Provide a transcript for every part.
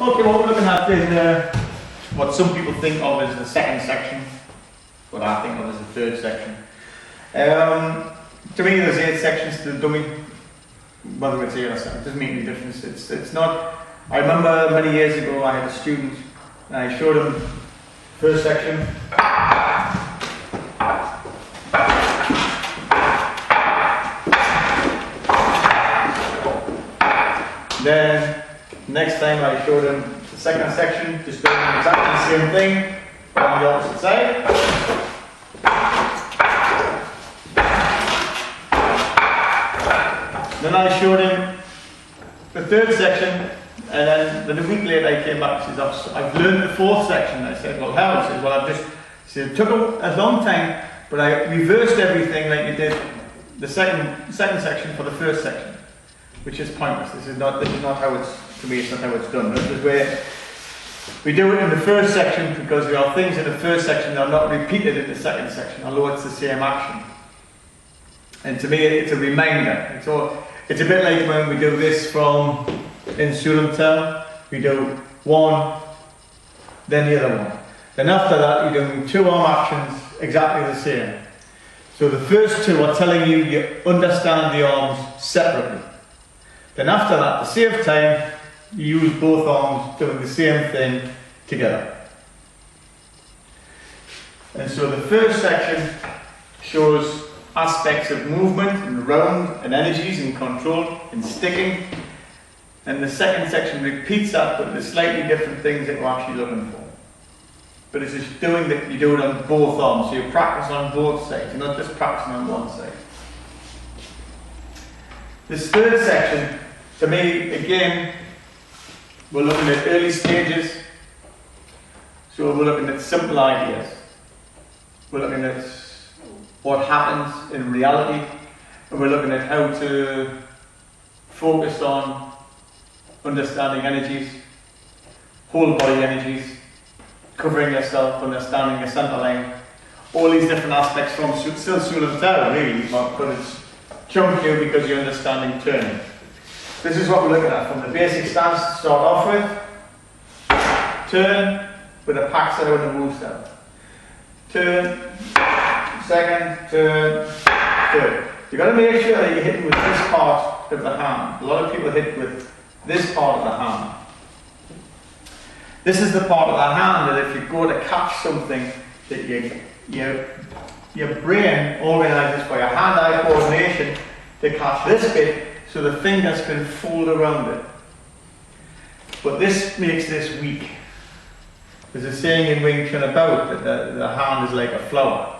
Okay, what we're looking at is what some people think of as the second section, what I think of as the third section. To me, there's 8 sections to the dummy. Whether it's 8 or 7, it doesn't make any difference. It's not. I remember many years ago I had a student and I showed him first section. Then next time I showed him the second section, just doing exactly the same thing, but on the opposite side. Then I showed him the third section, and then a week later I came back and says, I've learned the fourth section. I said, well, how? He says, well, it took a long time, but I reversed everything like you did the second section for the first section, which is pointless. This is not how it's, to me, it's not how it's done. This is where we do it in the first section because there are things in the first section that are not repeated in the second section, although it's the same action. And to me, it's a reminder. It's a bit like when we do this from in Sulam term. We do one, then the other one. Then after that, you're doing 2 arm actions exactly the same. So the first 2 are telling you understand the arms separately. Then after that, to save time, you use both arms doing the same thing together. And so the first section shows aspects of movement and round and energies and control and sticking. And the second section repeats that, but there's slightly different things that we're actually looking for. But it's just doing that, you do it on both arms, so you practice on both sides, you're not just practicing on one side. This third section, to me, again, we're looking at early stages. So we're looking at simple ideas. We're looking at what happens in reality, and we're looking at how to focus on understanding energies, whole body energies, covering yourself, understanding your center line, all these different aspects from still Sulam Tao, really, but it's chunkier because you're understanding turning. This is what we're looking at from the basic stance to start off with. Turn with a pak sao and a wu sao. Turn, second, turn, third. You've got to make sure that you're hitting with this part of the hand. A lot of people hit with this part of the hand. This is the part of the hand that if you go to catch something, that your brain organises for your hand-eye coordination to catch this bit so the fingers can fold around it. But this makes this weak. There's a saying in Wing Chun about that the hand is like a flower.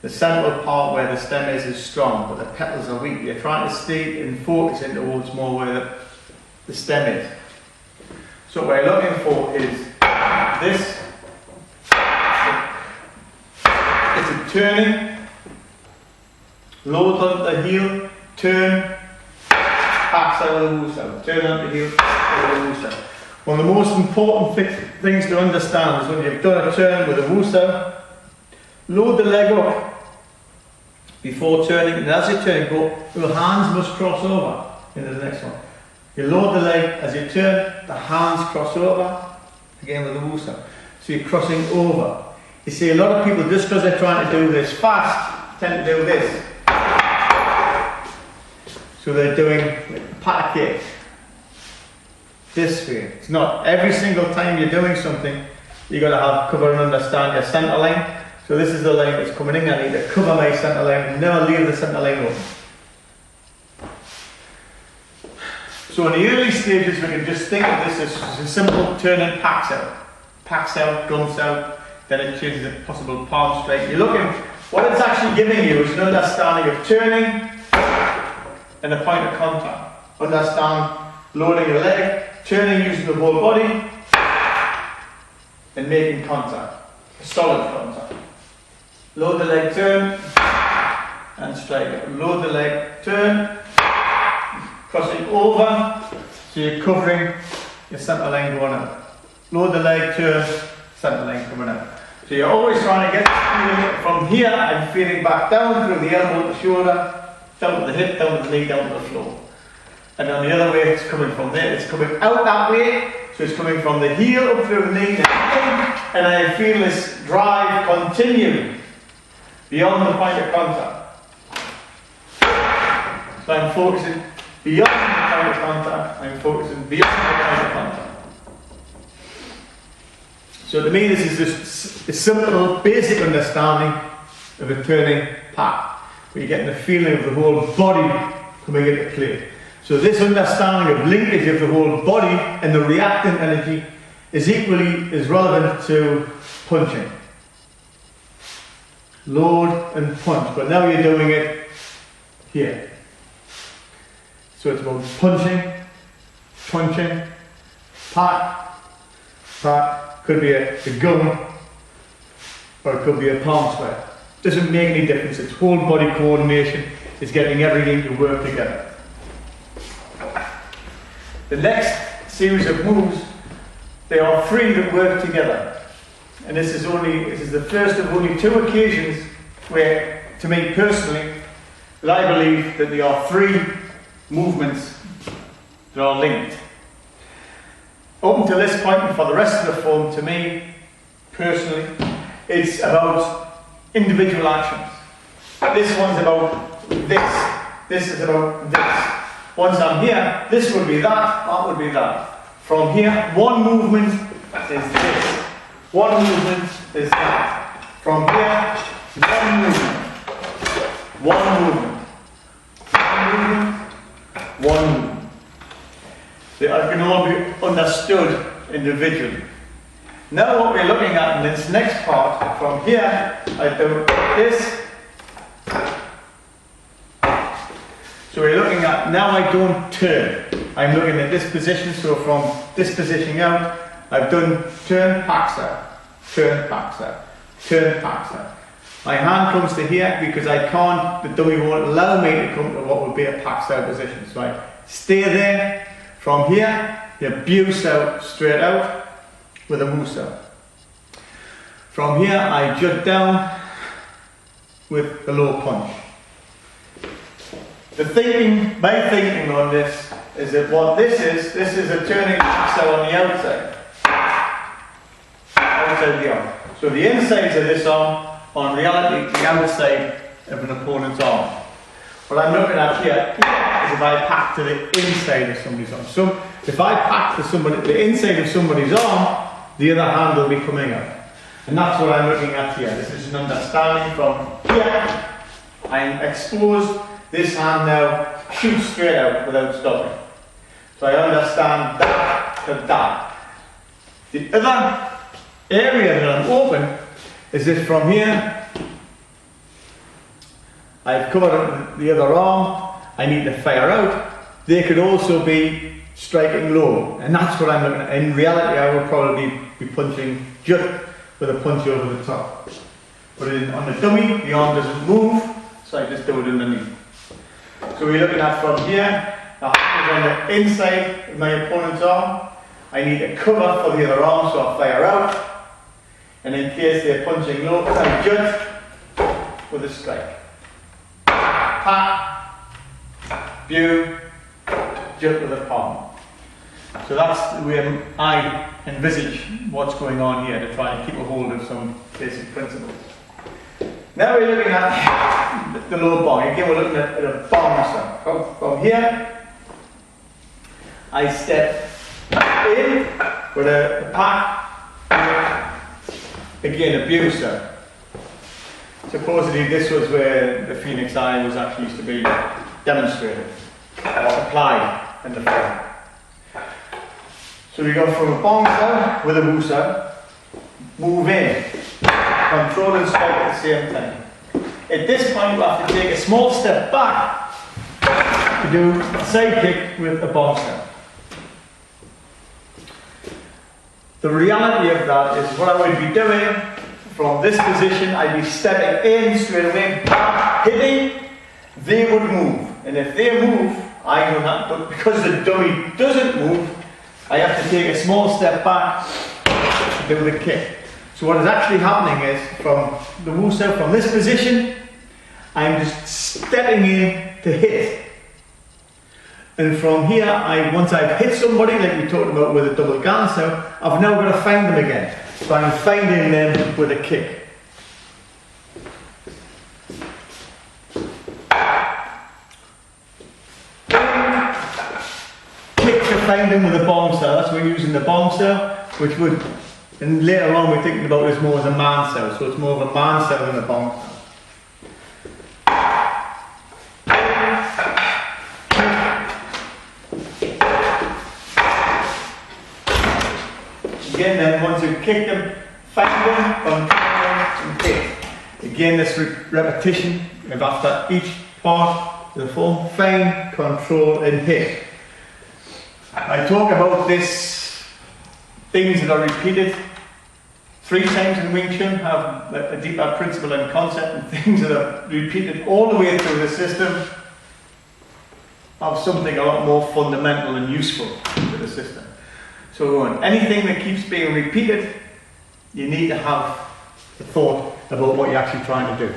The central part where the stem is strong, but the petals are weak. You're trying to stay and focus in towards more where the stem is. So what we're looking for is this. It's a turning, load on the heel, turn, pak sao, wu sao, turn on the heel, wu sao. One of the most important things to understand is when you've done a turn with a wu sao, load the leg up before turning, and as you turn, your hands must cross over into the next one. You load the leg, as you turn, the hands cross over, again with the wu sao. So you're crossing over. You see, a lot of people, just because they're trying to do this fast, tend to do this. So they're doing pat kick this way. It's not every single time you're doing something, you've got to have cover and understand your centre line. So this is the line that's coming in. I need to cover my centre line and never leave the centre line open. So in the early stages, we can just think of this as a simple turn and pak sao. Pak sao, gun sao, then it changes to possible palm strike. You're looking, what it's actually giving you is an understanding of turning and a point of contact. Understand loading your leg, turning using the whole body, and making contact, a solid contact. Load the leg, turn, and strike. Load the leg, turn, crossing over, so you're covering your centre line going out. Load the leg, turn, centre line coming out. So you're always trying to get from here and feeling back down through the elbow to the shoulder, down to the hip, down to the knee, down to the floor. And on the other way, it's coming from there, it's coming out that way, so So it's coming from the heel up through the knee, and I feel this drive continue beyond the point of contact. So I'm focusing beyond the point of contact, I'm focusing beyond the point of contact. So to me this is just a simple, basic understanding of a turning pack, where you're getting the feeling of the whole body coming into play. So this understanding of linkage of the whole body and the reactant energy is equally as relevant to punching. Load and punch, but now you're doing it here. So it's about punching, pack, could be a gun, or it could be a palm sweat. Doesn't make any difference, it's whole body coordination, it's getting everything to work together. The next series of moves, there are three that work together. And this is the first of only two occasions where, to me personally, that I believe that there are three movements that are linked. Up until this point, and for the rest of the form, to me, personally, it's about individual actions. This one's about this is about this. Once I'm here, this would be that would be that. From here, one movement is this. One movement is that. From here, one movement. One movement. One movement. They can all be understood individually. Now what we're looking at in this next part, from here, I do this. So we're looking at, now I don't turn. I'm looking at this position, so from this position out, I've done turn, packs out, turn, packs out, turn, packs out. My hand comes to here because I can't, the dummy won't allow me to come to what would be a packs out position. So I stay there. From here, you abuse out, straight out, with a moose out. From here, I jut down with the low punch. My thinking on this is that what this is a turning packs out on the outside. Outside the arm. So the insides of this arm, on reality, the outside of an opponent's arm. What I'm looking at here is if I pack to the inside of somebody's arm. So if I pack to the inside of somebody's arm, the other hand will be coming out. And that's what I'm looking at here. This is an understanding from here. I'm exposed. This hand now shoots straight out without stopping. So I understand that to that. The other area that I'm open is this from here. I've covered up the other arm. I need to fire out. They could also be striking low, and that's what I'm looking at. In reality, I will probably be punching just with a punch over the top. But on the dummy, the arm doesn't move, so I just do it underneath. So we're looking at from here, the hand is on the inside of my opponent's arm. I need a cover for the other arm, so I fire out. And in case they're punching low, I jut with a strike. Pack, view, jut with a palm. So that's the way I envisage what's going on here, to try and keep a hold of some basic principles. Now we're looking at the low body. Again, we're looking at a bouncer. From here, I step in with a pack, again, abuser. Supposedly this was where the Phoenix Eye was actually used to be demonstrated or applied in the film. So we go from a bouncer with a booster, move in, control and strike at the same time. At this point we have to take a small step back to do a side kick with a bouncer. The reality of that is what I would be doing from this position, I'd be stepping in straight away, back, hitting, they would move. And if they move, I don't have, but because the dummy doesn't move, I have to take a small step back to do the kick. So what is actually happening is, from the Wusa, from this position, I'm just stepping in to hit. And from here, once I've hit somebody, like we talked about with a double ganso, I've now got to find them again. So I'm finding them with a kick. Kick to find them with a bombshell. That's what we're using the bombshell, which would, and later on we're thinking about this more as a man cell. So it's more of a man cell than a bombshell. Again, then once you've kicked them, find them, control them, and kick. Again, this repetition of after each part of the form, find, control, and hit. I talk about this, things that are repeated 3 times in Wing Chun have a deeper principle and concept, and things that are repeated all the way through the system have something a lot more fundamental and useful to the system. So anything that keeps being repeated, you need to have a thought about what you're actually trying to do.